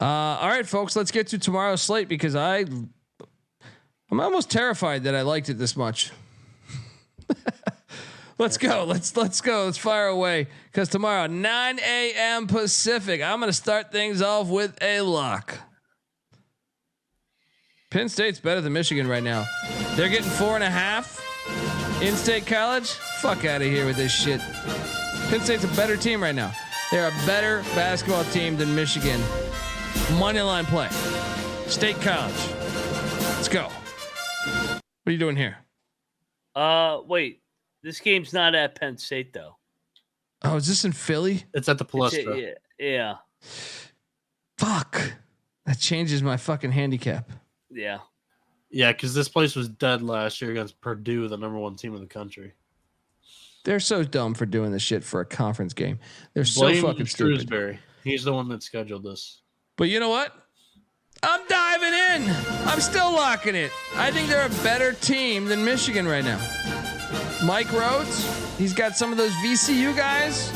All right, folks, let's get to tomorrow's slate because I'm almost terrified that I liked it this much. Let's go. Let's go. Let's fire away because tomorrow 9 a.m. Pacific. I'm going to start things off with a lock. Penn State's better than Michigan right now. They're getting 4.5 in-state college. Fuck out of here with this shit. Penn State's a better team right now. They're a better basketball team than Michigan. Moneyline play. State college. Let's go. What are you doing here? Wait. This game's not at Penn State though. Oh, is this in Philly? It's at the Palestra. Yeah. Fuck. That changes my fucking handicap. Yeah. Yeah, because this place was dead last year against Purdue, the number 1 team in the country. They're so dumb for doing this shit for a conference game. They're Blame so fucking stupid. Shrewsbury. He's the one that scheduled this. But you know what? I'm diving in. I'm still locking it. I think they're a better team than Michigan right now. Mike Rhodes, he's got some of those VCU guys.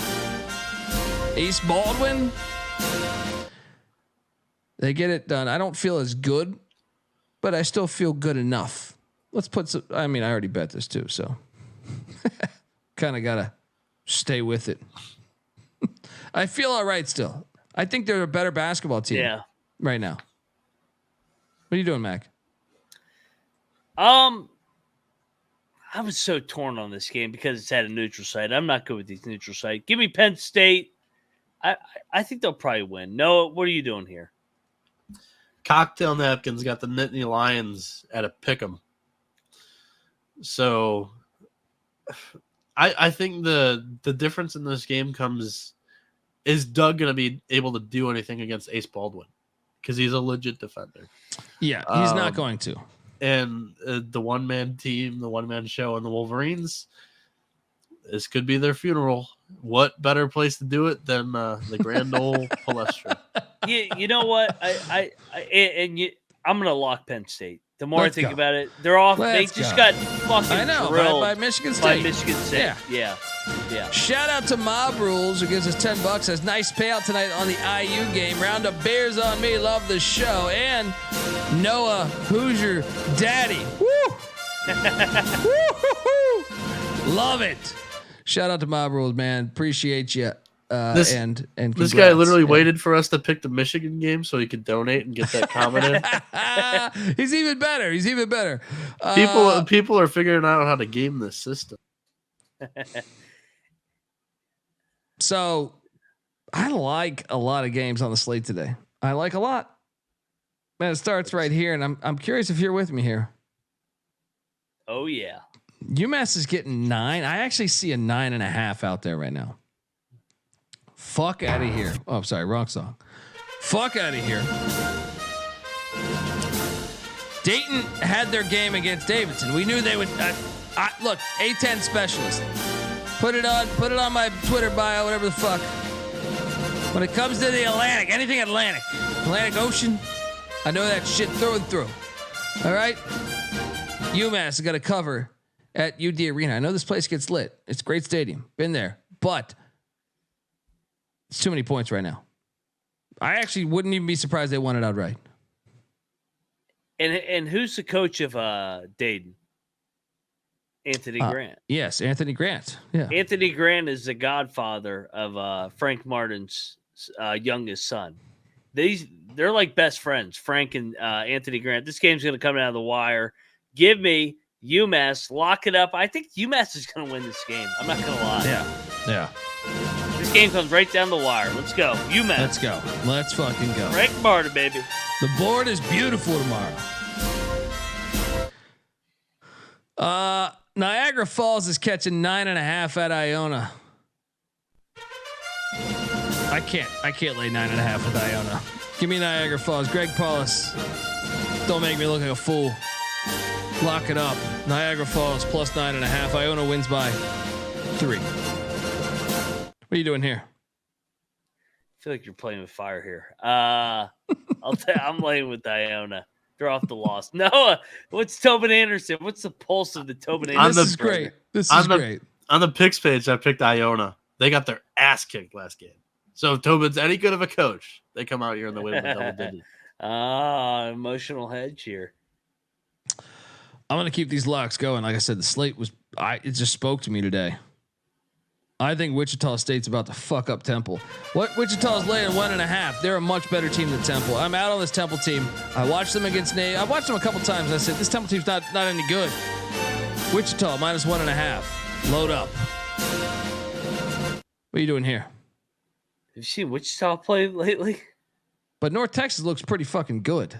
Ace Baldwin. They get it done. I don't feel as good, but I still feel good enough. Let's put some, I mean, I already bet this too, so kind of got to stay with it. I feel all right still. I think they're a better basketball team right now. What are you doing, Mac? I was so torn on this game because it's at a neutral site. I'm not good with these neutral sites. Give me Penn State. I think they'll probably win. Noah, what are you doing here? Cocktail Napkins got the Nittany Lions at a pick'em. So I think the difference in this game is Doug going to be able to do anything against Ace Baldwin because he's a legit defender. Yeah, he's not going to. And the one-man team, the one-man show, and the Wolverines, this could be their funeral. What better place to do it than the grand old Palestra? You know what? I'm going to lock Penn State. The more I think about it, they're off. They just got fucking drilled by Michigan State. Yeah. Shout out to Mob Rules who gives us $10. Says nice payout tonight on the IU game. Round of beers on me. Love the show. And Noah, who's your daddy? Woo! Love it. Shout out to Mob Rules, man. Appreciate you. And this guy literally waited for us to pick the Michigan game so he could donate and get that comment in. He's even better. People are figuring out how to game this system. So I like a lot of games on the slate today. I like a lot. Man, it starts right here, and I'm curious if you're with me here. Oh yeah. UMass is getting 9. I actually see a 9.5 out there right now. Fuck out of here. Oh, sorry, wrong song. Fuck out of here. Dayton had their game against Davidson. We knew they would. Look, A10 specialist. Put it on my Twitter bio, whatever the fuck. When it comes to the Atlantic, anything Atlantic Ocean, I know that shit through and through. All right? UMass has got a cover at UD Arena. I know this place gets lit. It's a great stadium. Been there. But it's too many points right now. I actually wouldn't even be surprised they won it outright. And who's the coach of Dayton? Anthony Grant. Yes, Anthony Grant. Yeah. Anthony Grant is the godfather of Frank Martin's youngest son. They're like best friends, Frank and Anthony Grant. This game's going to come out of the wire. Give me UMass. Lock it up. I think UMass is going to win this game. I'm not going to lie. Yeah. This game comes right down the wire. Let's go. UMass. Let's go. Let's fucking go. Frank Martin, baby. The board is beautiful tomorrow. Niagara Falls is catching 9.5 at Iona. I can't lay 9.5 with Iona. Give me Niagara Falls. Greg Paulus. Don't make me look like a fool. Lock it up. Niagara Falls plus 9.5. Iona wins by 3. What are you doing here? I feel like you're playing with fire here. I'm laying with Iona. They're off the loss. Noah, what's Tobin Anderson? What's the pulse of the Tobin Anderson? This is great. This is great. On the picks page, I picked Iona. They got their ass kicked last game. So if Tobin's any good of a coach, they come out here and they win with double digits. Emotional hedge here. I'm going to keep these locks going. Like I said, the slate it just spoke to me today. I think Wichita State's about to fuck up Temple. Wichita's laying 1.5. They're a much better team than Temple. I'm out on this Temple team. I watched them against Nate. I watched them a couple times. I said, this Temple team's not any good. Wichita minus 1.5. Load up. What are you doing here? Have you seen Wichita play lately? But North Texas looks pretty fucking good.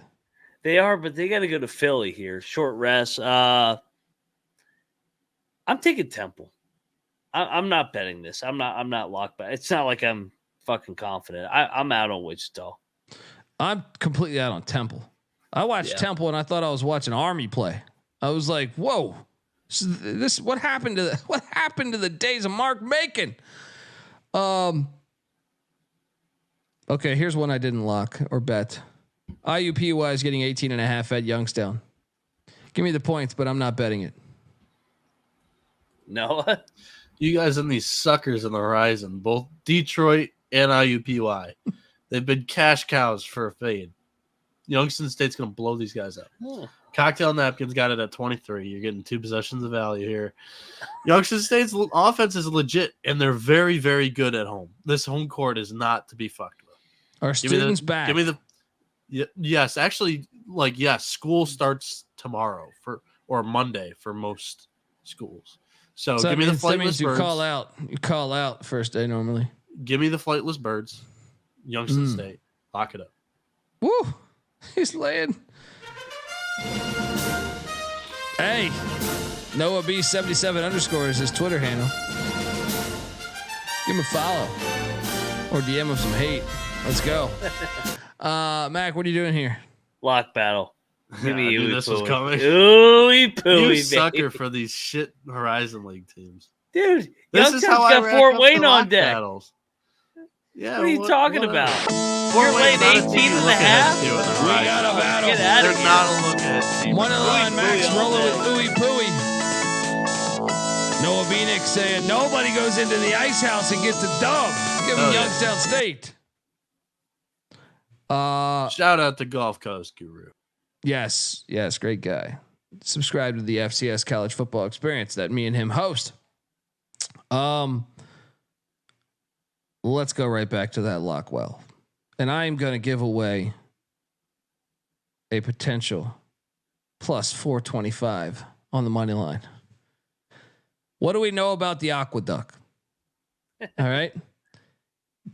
They are, but they got to go to Philly here. Short rest. I'm taking Temple. I'm not betting this. I'm not locked back. It's not like I'm fucking confident. I'm out on Wichita. I'm completely out on Temple. I watched Temple and I thought I was watching Army play. I was like, whoa, this what happened to the days of Mark Macon? Okay, here's one I didn't lock or bet. IUPUI is getting 18.5 at Youngstown. Give me the points, but I'm not betting it. Noah? You guys and these suckers on the horizon, both Detroit and IUPUI. They've been cash cows for a fade. Youngstown State's going to blow these guys up. Cocktail Napkins got it at 23. You're getting 2 possessions of value here. Youngstown State's offense is legit, and they're very, very good at home. This home court is not to be fucked with. Are students back? Give me the yes. Actually, yes. School starts tomorrow or Monday for most schools. So give me the flightless birds. You call out first day normally. Give me the flightless birds. Youngstown State. Lock it up. Woo! He's laying. Hey, Noah B77_ is his Twitter handle. Give him a follow or DM him some hate. Let's go. Mac, what are you doing here? Lock battle. Give me this was coming. Ooey pooey, you sucker for these shit Horizon League teams. Dude, this is how got I Fort Wayne on deck. Battles. Yeah, what are you talking about? Fort You're laying 18.5? We got a battle. Get out of They're here. not a look ahead team. One of the line, Max rolling with ooey pooey. Noah Bieniek saying nobody goes into the ice house and gets a dub. Give him Youngstown State. Shout out to Gulf Coast Guru. Yes, great guy. Subscribe to the FCS College Football Experience that me and him host. Let's go right back to that Lockwell. And I'm going to give away a potential plus 425 on the money line. What do we know about the Aqueduct? All right.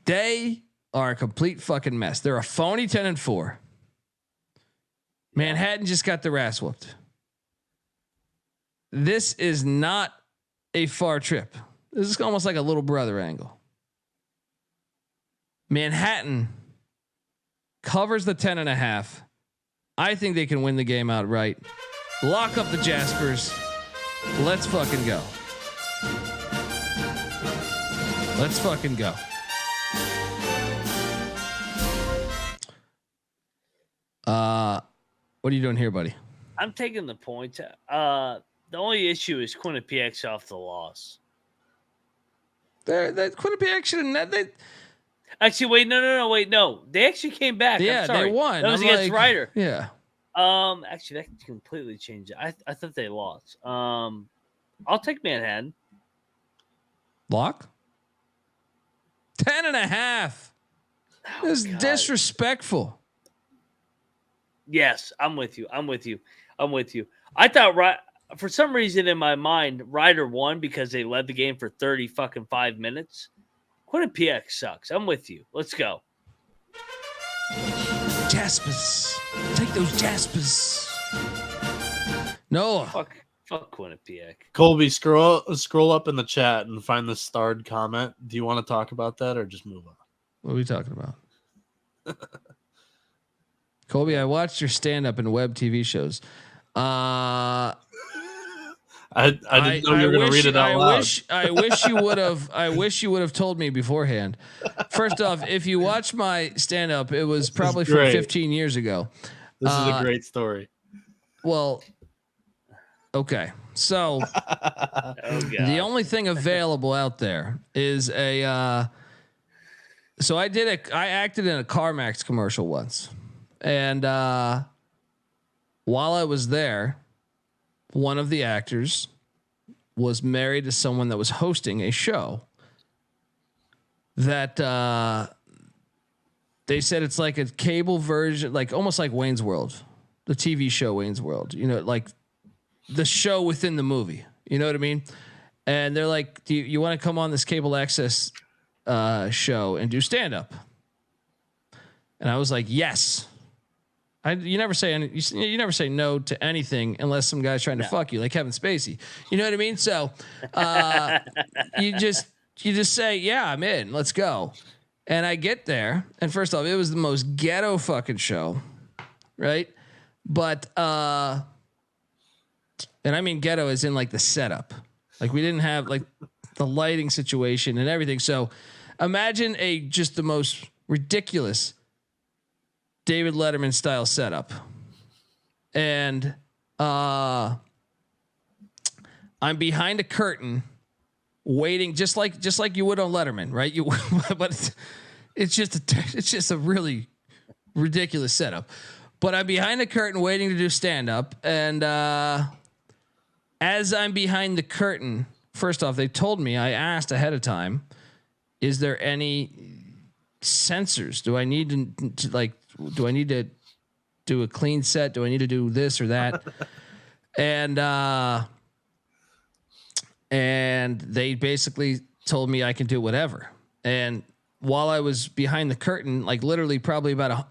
They are a complete fucking mess. They're a phony 10-4. Manhattan just got their ass whooped. This is not a far trip. This is almost like a little brother angle. Manhattan covers the 10.5. I think they can win the game outright. Lock up the Jaspers. Let's fucking go. Let's fucking go. What are you doing here, buddy? I'm taking the points. The only issue is Quinnipiac off the loss. That Quinnipiac should have. Actually, wait, no. They actually came back. Yeah, I'm sorry. they won. That was against Ryder. Yeah. Actually, that completely changed it. I thought they lost. I'll take Manhattan. Lock. 10.5. This is disrespectful. Yes, I'm with you. I thought for some reason in my mind, Ryder won because they led the game for 5 minutes. Quinnipiac sucks. I'm with you. Let's go. Jaspers. Take those Jaspers. Noah. Fuck Quinnipiac. Colby, scroll up in the chat and find the starred comment. Do you want to talk about that or just move on? What are we talking about? Colby, I watched your stand-up and web TV shows. I didn't know you were going to read it out loud. I wish you would have. I wish you would have told me beforehand. First off, if you watch my stand-up, it was probably from 15 years ago. This is a great story. Well, okay. So the only thing available out there is a So I acted in a CarMax commercial once, and while I was there, one of the actors was married to someone that was hosting a show that they said it's like a cable version, like almost like Wayne's World, the TV show Wayne's World, you know, like the show within the movie, you know what I mean? And they're like, do you want to come on this cable access show and do stand up? And I was like, yes. You never say no to anything unless some guy's trying to fuck you, like Kevin Spacey. You know what I mean? So you just say, yeah, I'm in. Let's go. And I get there, and first off, it was the most ghetto fucking show, right? But and I mean ghetto as in like the setup. Like we didn't have like the lighting situation and everything. So imagine just the most ridiculous David Letterman style setup. And I'm behind a curtain waiting just like you would on Letterman, right? But it's just a really ridiculous setup. But I'm behind a curtain waiting to do stand up, and as I'm behind the curtain, first off, they told me, I asked ahead of time, is there any sensors? Do I need to do a clean set? Do I need to do this or that? And they basically told me I can do whatever. And while I was behind the curtain, like literally probably about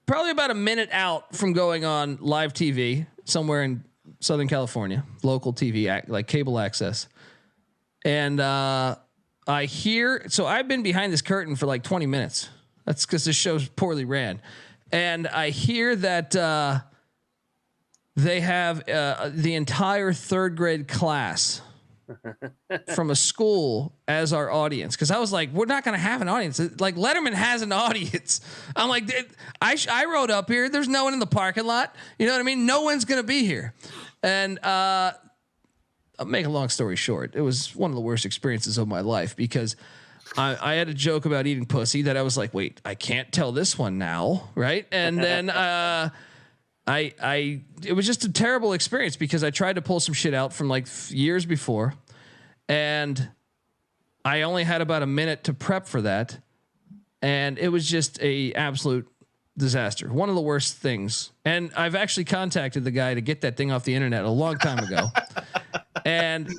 a minute out from going on live TV somewhere in Southern California, local TV, like cable access. And I hear, so I've been behind this curtain for like 20 minutes. That's because this show's poorly ran. And I hear that they have the entire third grade class from a school as our audience. Because I was like, we're not going to have an audience. Like Letterman has an audience. I'm like, I rode up here. There's no one in the parking lot. You know what I mean? No one's going to be here. And I'll make a long story short. It was one of the worst experiences of my life because I had a joke about eating pussy that I was like, wait, I can't tell this one now. Right. And then it was just a terrible experience because I tried to pull some shit out from like years before, and I only had about a minute to prep for that. And it was just a absolute disaster. One of the worst things. And I've actually contacted the guy to get that thing off the internet a long time ago. And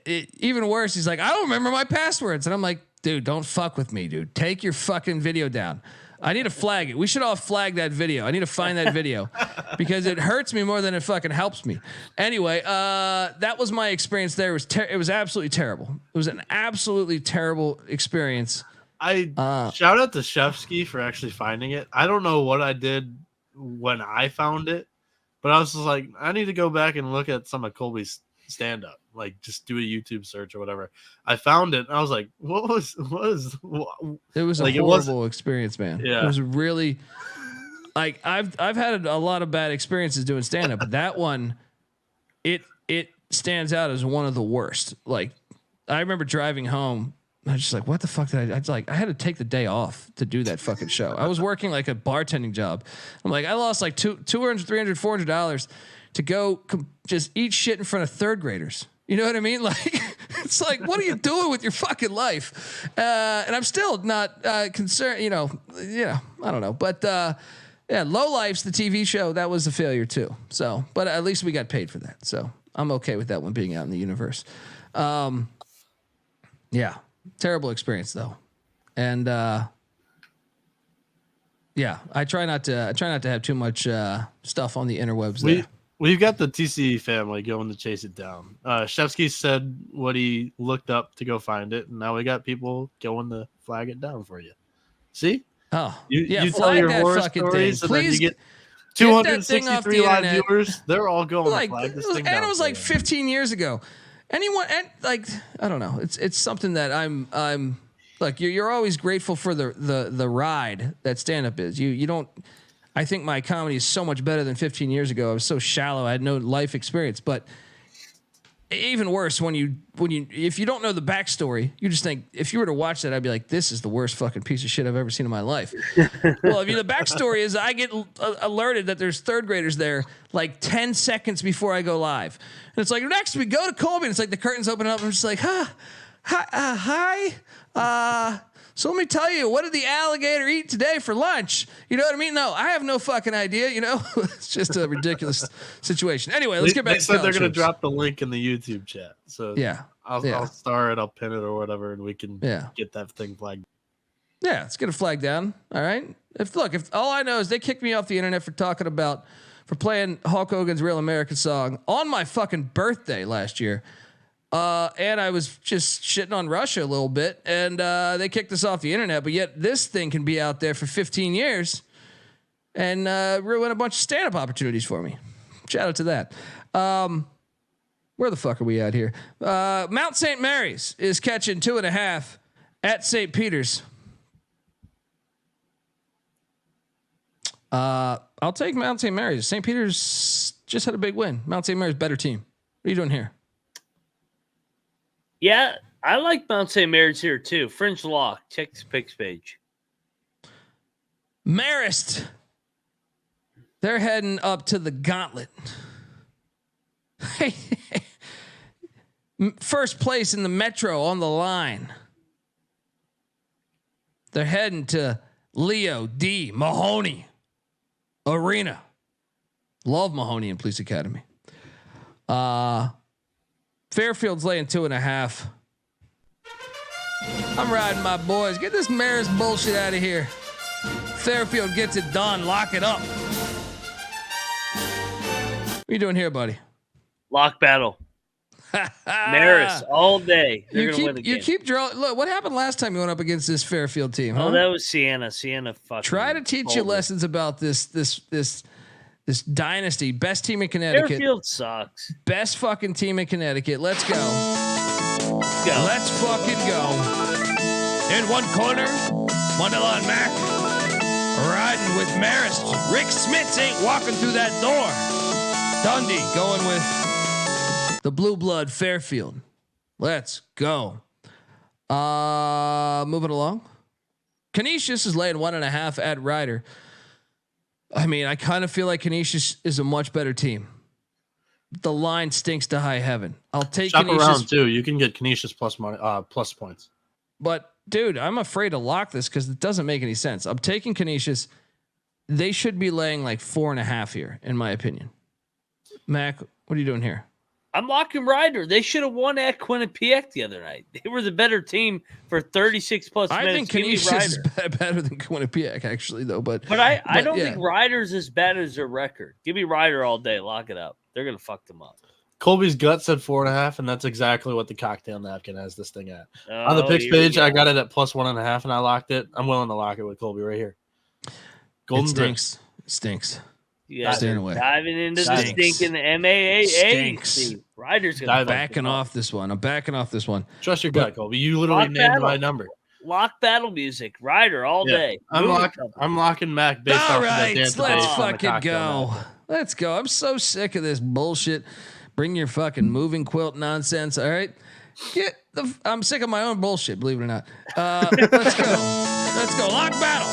even worse, he's like, I don't remember my passwords. And I'm like, dude, don't fuck with me, dude. Take your fucking video down. I need to flag it. We should all flag that video. I need to find that video because it hurts me more than it fucking helps me. Anyway, that was my experience there. It was absolutely terrible. It was an absolutely terrible experience. Shout out to Shevsky for actually finding it. I don't know what I did when I found it, but I was just like, I need to go back and look at some of Colby's stand up, like just do a YouTube search or whatever. I found it and I was like, what was it was like, a horrible experience, man. Yeah. It was really like I've had a lot of bad experiences doing stand up, but that one it stands out as one of the worst. Like I remember driving home, I was just like, what the fuck did I had to take the day off to do that fucking show. I was working like a bartending job. I'm like, I lost like $200, $300, $400 to go just eat shit in front of third graders. You know what I mean? Like, it's like, what are you doing with your fucking life? And I'm still not concerned, you know, I don't know. But yeah, Low Life's the TV show. That was a failure too. So, but at least we got paid for that. So I'm okay with that one being out in the universe. Yeah, terrible experience though. And yeah, I try not to have too much stuff on the interwebs there. We've got the TCE family going to chase it down. Shevsky said what he looked up to go find it, and now we got people going to flag it down for you. See? Oh, you tell your horror stories, and then you get 263 live viewers. They're all going to flag this thing down. And it was like 15 years ago. Anyone, and like, I don't know. It's something that I'm like, you're always grateful for the ride that stand-up is. You don't. I think my comedy is so much better than 15 years ago. I was so shallow. I had no life experience, but even worse when you if you don't know the backstory, you just think if you were to watch that, I'd be like, this is the worst fucking piece of shit I've ever seen in my life. Well, I mean, the backstory is I get alerted that there's third graders there like 10 seconds before I go live, and it's like next we go to Colby, and it's like the curtains open up, and I'm just like, hi. So let me tell you, what did the alligator eat today for lunch? You know what I mean? No, I have no fucking idea. You know, it's just a ridiculous situation. Anyway, let's get back. They said they're going to drop the link in the YouTube chat. So yeah, I'll star it, I'll pin it or whatever, and we can get that thing flagged. Yeah, let's get a flag down. All right. If all I know is they kicked me off the internet for playing Hulk Hogan's Real American Song on my fucking birthday last year. And I was just shitting on Russia a little bit, and they kicked us off the internet. But yet this thing can be out there for 15 years and ruin a bunch of stand-up opportunities for me. Shout out to that. Where the fuck are we at here? Mount St. Mary's is catching 2.5 at St. Peter's. I'll take Mount St. Mary's. St. Peter's just had a big win. Mount St. Mary's better team. What are you doing here? Yeah, I like Mount St. Mary's here too. Fringe lock. Check the picks page. Marist. They're heading up to the gauntlet. First place in the Metro on the line. They're heading to Leo D. Mahoney Arena. Love Mahoney and Police Academy. Fairfield's laying 2.5. I'm riding my boys. Get this Marist bullshit out of here. Fairfield gets it done. Lock it up. What are you doing here, buddy? Lock battle. Marist all day. They're gonna win the game. You keep drawing. Look, what happened last time you went up against this Fairfield team? Huh? Oh, that was Sienna. Sienna fucking. Try to teach you lessons about this dynasty. Best team in Connecticut. Fairfield sucks. Best fucking team in Connecticut. Let's go. Let's go. Let's fucking go. In one corner, Wonderland Mac riding with Marist. Rick Smits ain't walking through that door. Dundee going with the Blue Blood Fairfield. Let's go. Moving along. Canisius is laying 1.5 at Ryder. I mean, I kind of feel like Canisius is a much better team. The line stinks to high heaven. I'll take Shop Canisius around too. You can get Canisius plus money, plus points. But dude, I'm afraid to lock this because it doesn't make any sense. I'm taking Canisius. They should be laying like 4.5 here, in my opinion. Mac, what are you doing here? I'm locking Ryder. They should have won at Quinnipiac the other night. They were the better team for 36 plus minutes. I think Canisius is better than Quinnipiac, actually, though. But I don't think Ryder's as bad as their record. Give me Ryder all day. Lock it up. They're gonna fuck them up. Colby's gut said 4.5, and that's exactly what the cocktail napkin has this thing at. On the picks page, I got it at plus 1.5, and I locked it. I'm willing to lock it with Colby right here. Golden stinks. It stinks. Yeah, staying away. Diving into the stinking MAAA. Stinks. Ryder's gonna I'm backing off this one. Trust your gut, Colby. You literally named my number. Lock battle music. Ryder all day. I'm locking Mac based off of that let's fucking go. Let's go. I'm so sick of this bullshit. Bring your fucking moving quilt nonsense. All right. I'm sick of my own bullshit, believe it or not. Let's go. Let's go. Lock battle.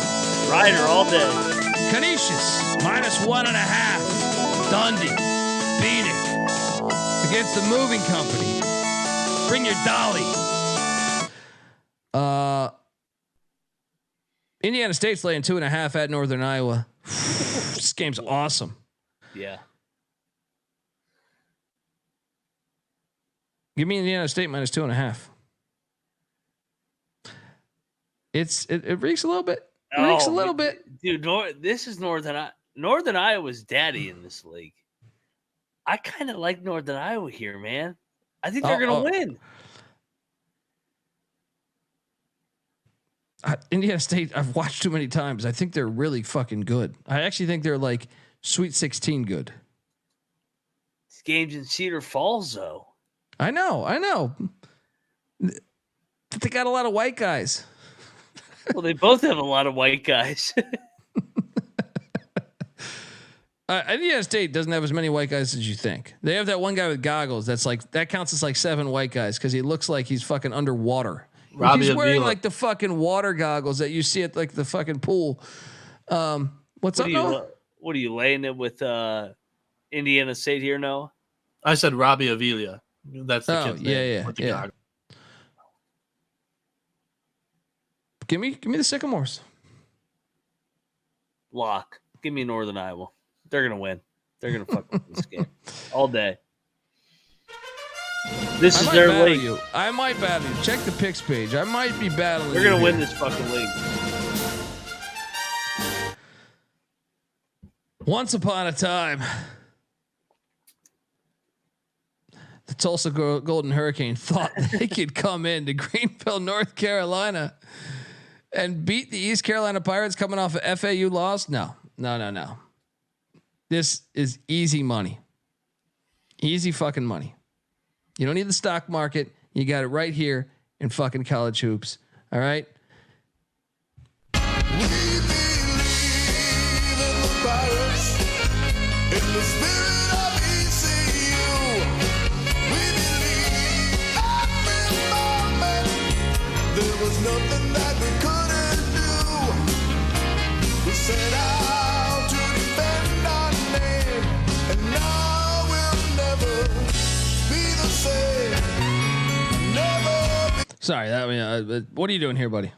Ryder all day. Canisius -1.5. Dundee. Beat it. Against the moving company. Bring your dolly. Indiana State's laying 2.5 at Northern Iowa. This game's awesome. Yeah. Give me Indiana State -2.5. It reeks a little bit. Reeks a little bit. Dude, this is Northern Iowa's daddy in this league. I kind of like Northern Iowa here, man. I think they're going to win. Indiana State, I've watched too many times. I think they're really fucking good. I actually think they're like Sweet 16 good. This game's in Cedar Falls, though. I know. But they got a lot of white guys. Well, they both have a lot of white guys. Indiana State doesn't have as many white guys as you think. They have that one guy with goggles. That counts as like 7 white guys because he looks like he's fucking underwater. He's wearing like the fucking water goggles that you see at like the fucking pool. What's up, Noah? What are you laying it with Indiana State here, Noah? I said Robbie Avila. That's the kid's name. Yeah. Give me the Sycamores. Lock. Give me Northern Iowa. They're gonna win. They're gonna fuck with this game all day. This is their league. I might battle you. Check the picks page. I might be battling. They're gonna win this fucking league. Once upon a time, the Tulsa Golden Hurricane thought they could come into Greenville, North Carolina, and beat the East Carolina Pirates coming off a FAU loss. No. This is easy money. Easy fucking money. You don't need the stock market. You got it right here in fucking college hoops. All right. We believe in the Pirates, in the spirit of ECU. We believe every moment there was nothing that we couldn't do. We set out to defend our name, and now we'll never be the same. Never be. Sorry, what are you doing here, buddy?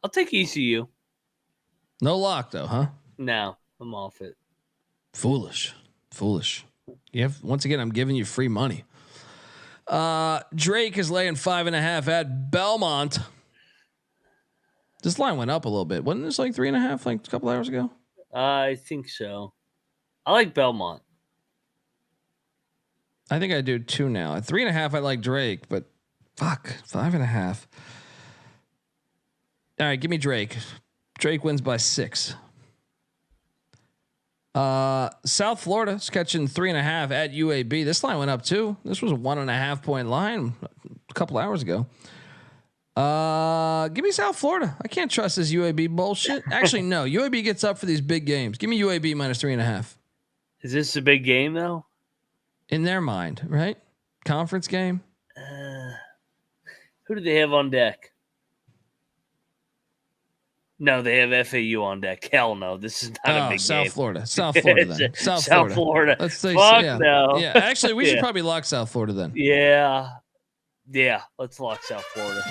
I'll take ECU. No lock though, huh? No, I'm off it. Foolish. Once again, I'm giving you free money. Drake is laying 5.5 at Belmont. This line went up a little bit. Wasn't this like 3.5 like a couple hours ago? I think so. I like Belmont. I think I do too now. At 3.5, I like Drake, but fuck, 5.5. All right, give me Drake. Drake wins by 6. South Florida is catching 3.5 at UAB. This line went up too. This was a 1.5 point line a couple hours ago. Give me South Florida. I can't trust this UAB bullshit. Actually, no. UAB gets up for these big games. Give me UAB minus 3.5. Is this a big game though? In their mind, right? Conference game. Who do they have on deck? No, they have FAU on deck. Hell no, this is not a big South game. Florida. South Florida then. South Florida. Let's say Fuck yeah. no. Yeah, actually, we should probably lock South Florida then. Yeah, let's lock South Florida.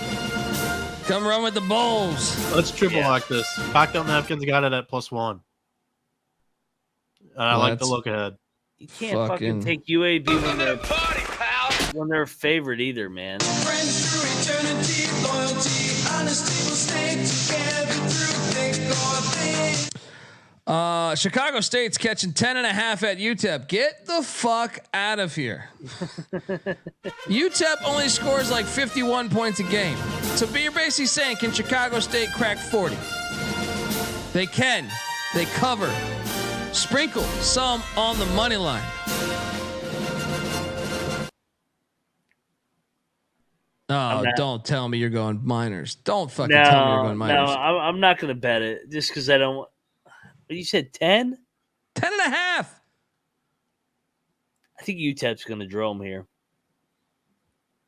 Come run with the Bulls. Let's triple lock this. Cocktail Napkins got it at +1. I like the look ahead. You can't fucking take UAB when they're a favorite either, man. Friends through eternity, loyalty, honesty will stay together through thick or thin. Chicago State's catching 10.5 at UTEP. Get the fuck out of here. UTEP only scores like 51 points a game. So you're basically saying, can Chicago State crack 40? They can. They cover. Sprinkle some on the money line. Oh, don't tell me you're going Miners. Don't fucking tell me you're going Miners. No, I'm not going to bet it just because I don't. You said 10? 10.5. I think UTEP's going to drill them here.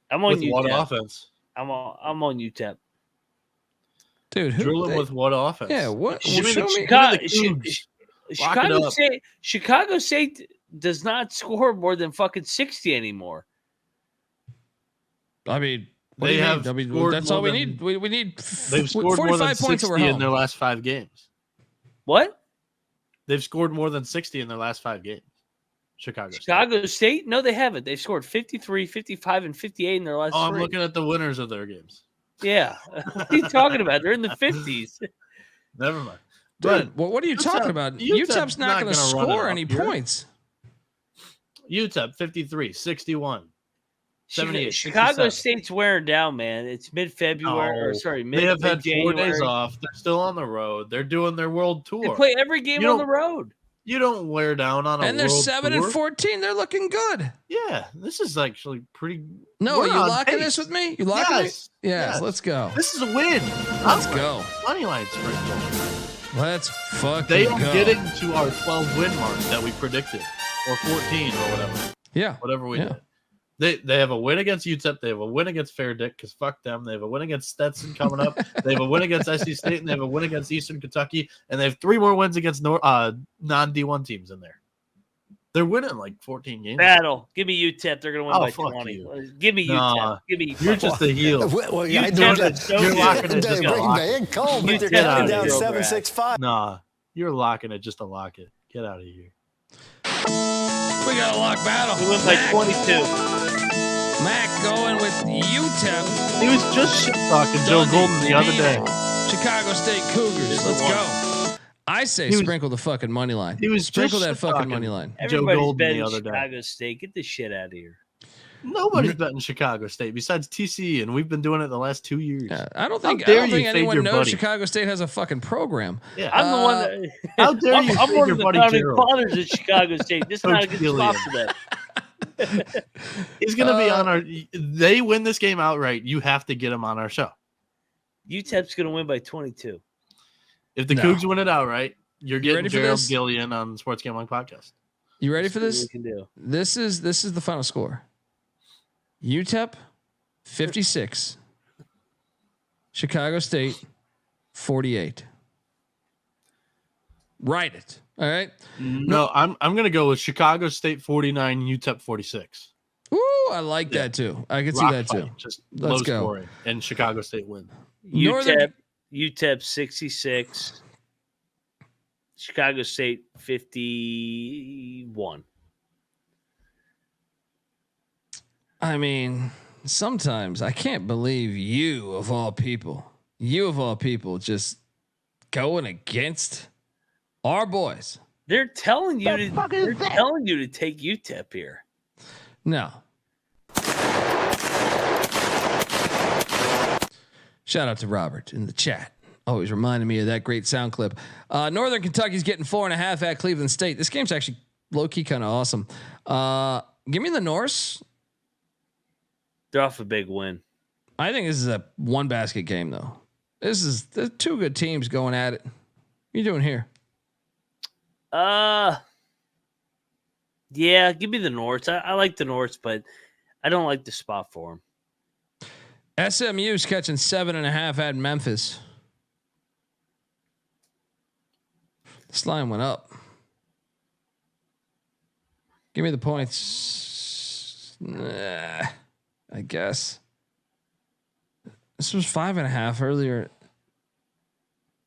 I'm on UTEP. What offense? I'm on UTEP. Dude, drill them with what offense? Yeah, what? Chicago State does not score more than fucking 60 anymore. I mean, they have. That's all we need. We need. They've scored 45 more than 60 in their last 5 games. What? They've scored more than 60 in their last 5 games. Chicago State? No, they haven't. They've scored 53, 55, and 58 in their last 3. I'm looking at the winners of their games. Yeah. What are you talking about? They're in the 50s. Never mind. Dude, what are you talking about? UTEP's not going to score any points. UTEP 53, 61. 78, Chicago State's wearing down, man. It's mid-February. They have had 4 days off. They're still on the road. They're doing their world tour. They play every game on the road. You don't wear down on a world tour. And they're 7-14. They're looking good. Yeah, this is actually pretty. No, are you locking this with me? You locking it? Yes, let's go. This is a win. Let's go. Money line sprinkle. Let's fucking They are go. getting to our 12 win mark that we predicted, or 14 or whatever. Yeah. Whatever we Yeah. did. They have a win against UTEP. They have a win against Fairdick because fuck them. They have a win against Stetson coming up. They have a win against SC State, and they have a win against Eastern Kentucky, and they have 3 more wins against non-D1 teams in there. They're winning like 14 games. Battle. Give me UTEP. They're going to win by fuck 20. you. Give me Nah, UTEP. Give me. You're just the heel. Well, You I tell do me that. so You're good. locking it just They a bring lock. Van Cole, You but they're get out coming of down here, 7-6-5. Nah, you're locking it just to lock it. Get out of here. We got a lock battle. We win by 22. Mac going with UTEP. He was just shit talking Joe Dundee Golden the other day. beating Chicago State Cougars. This is Let's one. go. I say He was- sprinkle the fucking money line. He was Sprinkle just that fucking shit-talking money line. Joe Everybody's Golden betting the other day. Chicago State. Get this shit out of here. Nobody's betting Chicago State besides TCE, and we've been doing it the last 2 years. Yeah, I don't How think dare you fade anyone your knows buddy? Chicago State has a fucking program. Yeah. I'm the one that. How dare you I'm fade one your of the buddy founding Gerald? fathers of Chicago State. This is not a Coach good spot Gillian. for that. He's going to be on our. They win this game outright. You have to get him on our show. UTEP's going to win by 22. If the No. Cougs win it outright, you're getting ready for Gerald this? Gillian on the Sports Gambling Podcast. You ready for Let's see this? what we can do. This is the final score. UTEP 56. Chicago State 48. Write it. All right. No, I'm going to go with Chicago State 49, UTEP 46. Ooh, I like that too. I can see Rock that fight, too. Just Let's low go. scoring, and Chicago State win. Northern- UTEP 66. Chicago State 51. I mean, sometimes I can't believe you of all people, just going against our boys. They're telling you to take UTEP here. No. Shout out to Robert in the chat. Always reminding me of that great sound clip. Northern Kentucky's getting 4.5 at Cleveland State. This game's actually low key kind of awesome. Give me the Norse. They're off a big win. I think this is a 1 basket game though. There's 2 good teams going at it. What are you doing here? Yeah, give me the North. I like the North, but I don't like the spot for them. SMU's catching 7.5 at Memphis. This line went up. Give me the points. Nah, I guess. This was 5.5 earlier.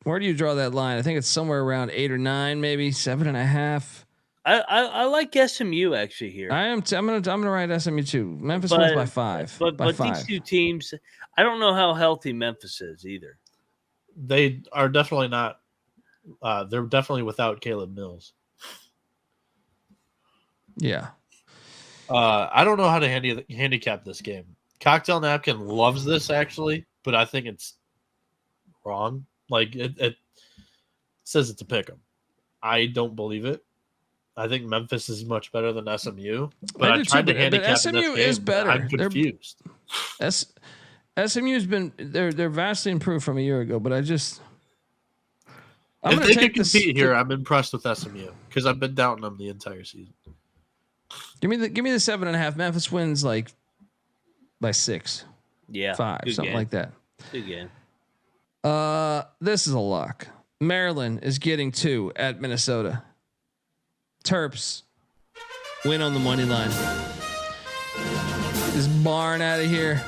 Where do you draw that line? I think it's somewhere around 8 or 9, maybe 7.5. I like SMU actually here. I'm gonna write SMU too. Memphis wins by 5. But by 5. These 5. two teams, I don't know how healthy Memphis is either. They are definitely not. They're definitely without Caleb Mills. Yeah. I don't know how to handicap this game. Cocktail Napkin loves this actually, but I think it's wrong. Like it says it's a pick 'em. I don't believe it. I think Memphis is much better than SMU, but I tried to handicap SMU this game. is better. I'm confused. SMU's been they're vastly improved from a year ago, but I'm If gonna they take can compete here, I'm impressed with SMU because I've been doubting them the entire season. Give me the 7.5. Memphis wins like by 6, Yeah, 5, good something game. like that. Good game. This is a lock. Maryland is getting 2 at Minnesota. Terps win on the money line. Get this barn out of here.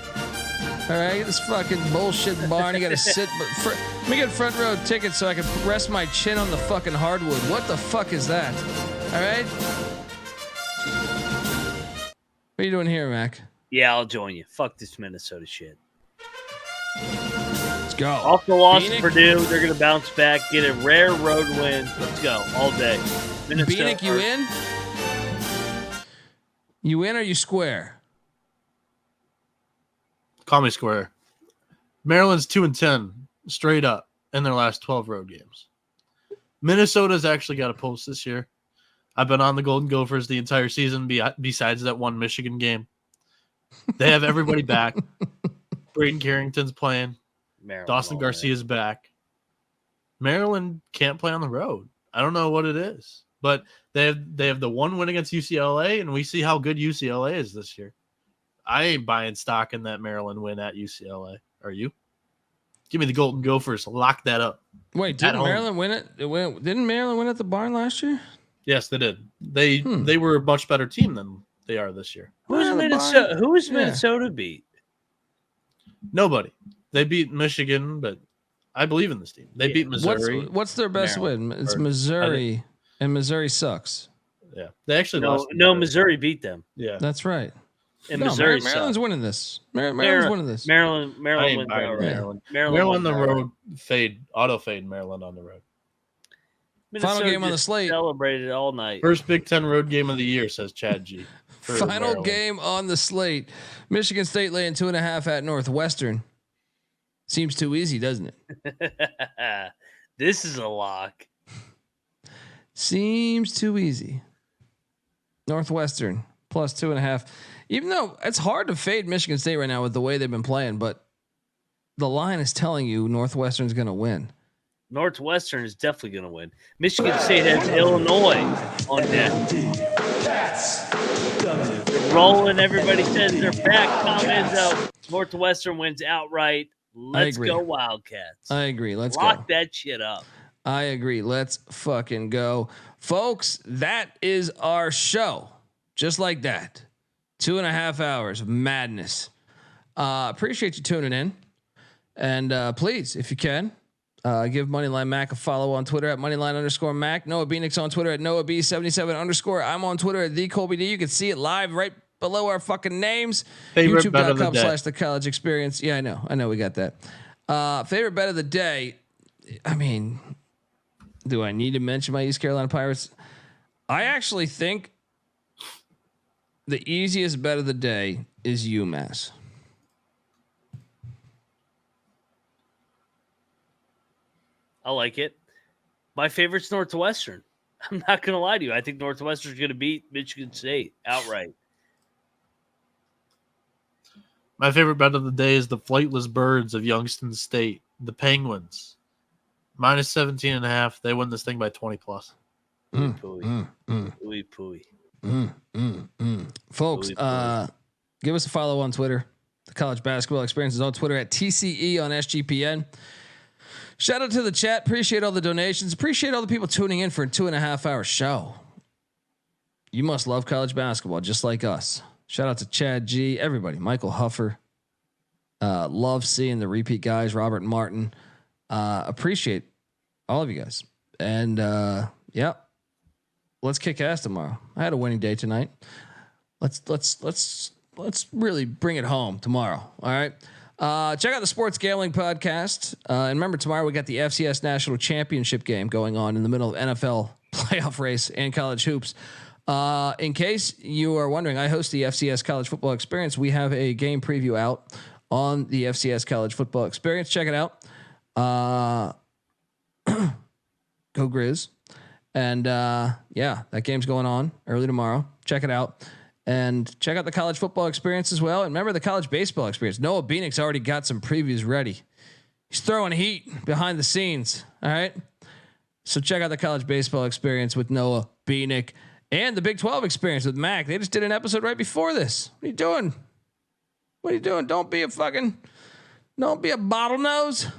All right, get this fucking bullshit barn. You got to sit. Let me get front row tickets so I can rest my chin on the fucking hardwood. What the fuck is that? All right. What are you doing here, Mac? Yeah, I'll join you. Fuck this Minnesota shit. Let's go. Also lost to Bieniek? Purdue. They're going to bounce back, get a rare road win. Let's go all day. Bieniek, you in? You in or you square? Call me square. Maryland's 2-10 straight up in their last 12 road games. Minnesota's actually got a pulse this year. I've been on the Golden Gophers the entire season besides that one Michigan game. They have everybody back. Braden Carrington's playing. Maryland Dawson all Garcia's back. Maryland can't play on the road. I don't know what it is, but they have the one win against UCLA, and we see how good UCLA is this year. I ain't buying stock in that Maryland win at UCLA. Are you? Give me the Golden Gophers. Lock that up. Wait, didn't Maryland win it? Didn't Maryland win at the barn last year? Yes, they did. They were a much better team than they are this year. Who's Minnesota beat? Nobody. They beat Michigan, but I believe in this team. They beat Missouri. What's their best win? It's Missouri, and Missouri sucks. Yeah, they actually lost. No, Missouri beat them. Yeah, that's right. And Missouri, Maryland's winning this. Maryland's winning this. Maryland wins outright. Maryland on the road, auto fade Maryland on the road. Minnesota Final game on the slate. Celebrated all night. First Big Ten road game of the year, says Chad G. Final Maryland. game on the slate. Michigan State laying 2.5 at Northwestern. Seems too easy, doesn't it? This is a lock. Seems too easy. Northwestern plus 2.5. Even though it's hard to fade Michigan State right now with the way they've been playing, but the line is telling you Northwestern's going to win. Northwestern is definitely going to win. Michigan State has Illinois on deck. They're rolling. Everybody says they're back. Tom Izzo. Northwestern wins outright. Let's go Wildcats. I agree. Let's lock that shit up. I agree. Let's fucking go. Folks, that is our show. Just like that. 2.5 hours of madness. Appreciate you tuning in. And please, if you can, give Moneyline Mac a follow on Twitter at Moneyline_Mac. Noah Bieniek's on Twitter at NoahB77_. I'm on Twitter at TheColbyD. You can see it live right below our fucking names. YouTube.com/The College Experience. Yeah, I know we got that. Favorite bet of the day. I mean, do I need to mention my East Carolina Pirates? I actually think the easiest bet of the day is UMass. I like it. My favorite's Northwestern. I'm not going to lie to you. I think Northwestern's going to beat Michigan State outright. My favorite bet of the day is the Flightless Birds of Youngstown State, the Penguins. Minus 17.5. They win this thing by 20 plus. Folks, give us a follow on Twitter. The College Basketball Experience is on Twitter at TCE on SGPN. Shout out to the chat. Appreciate all the donations. Appreciate all the people tuning in for a 2.5 hour show. You must love college basketball just like us. Shout out to Chad G, everybody, Michael Huffer. Love seeing the repeat guys, Robert and Martin. Appreciate all of you guys. And let's kick ass tomorrow. I had a winning day tonight. Let's really bring it home tomorrow. All right. Check out the Sports Gambling Podcast. And remember, tomorrow we got the FCS National Championship game going on in the middle of NFL playoff race and college hoops. In case you are wondering, I host the FCS College Football Experience. We have a game preview out on the FCS College Football Experience. Check it out. Go Grizz. And that game's going on early tomorrow. Check it out. And check out the College Football Experience as well. And remember the College Baseball Experience. Noah Bieniek's already got some previews ready. He's throwing heat behind the scenes. All right. So check out the College Baseball Experience with Noah Bieniek and the Big 12 Experience with Mac. They just did an episode right before this. What are you doing? What are you doing? Don't be a bottlenose. Let's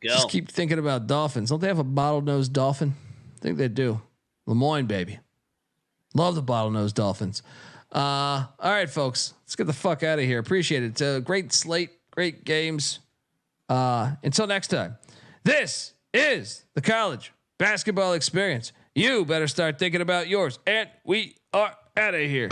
go. Just keep thinking about dolphins. Don't they have a bottlenose dolphin? I think they do. Lemoyne, baby. Love the bottlenose Dolphins. All right, folks, let's get the fuck out of here. Appreciate it. It's a great slate, great games. Until next time, this is the College Basketball Experience. You better start thinking about yours, and we are out of here.